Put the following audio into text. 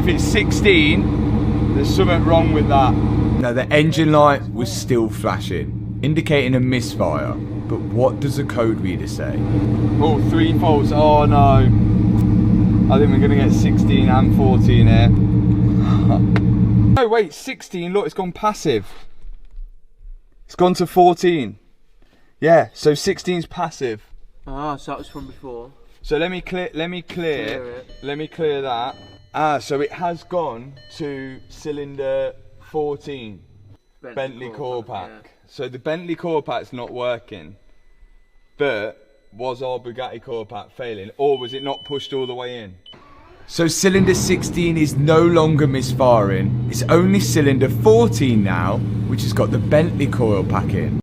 If it's 16, there's something wrong with that. Now the engine light was still flashing, indicating a misfire. But what does the code reader say? Oh, 3 faults. Oh no. I think we're going to get 16 and 14 here. No, wait, 16. Look, it's gone passive. It's gone to 14. Yeah, so 16's passive. Ah, so that was from before. So let me clear that. Ah, so it has gone to cylinder 14. Bentley core pack. Yeah. So the Bentley core pack's not working. But was our Bugatti core pack failing, or was it not pushed all the way in? So cylinder 16 is no longer misfiring. It's only cylinder 14 now, which has got the Bentley coil pack in.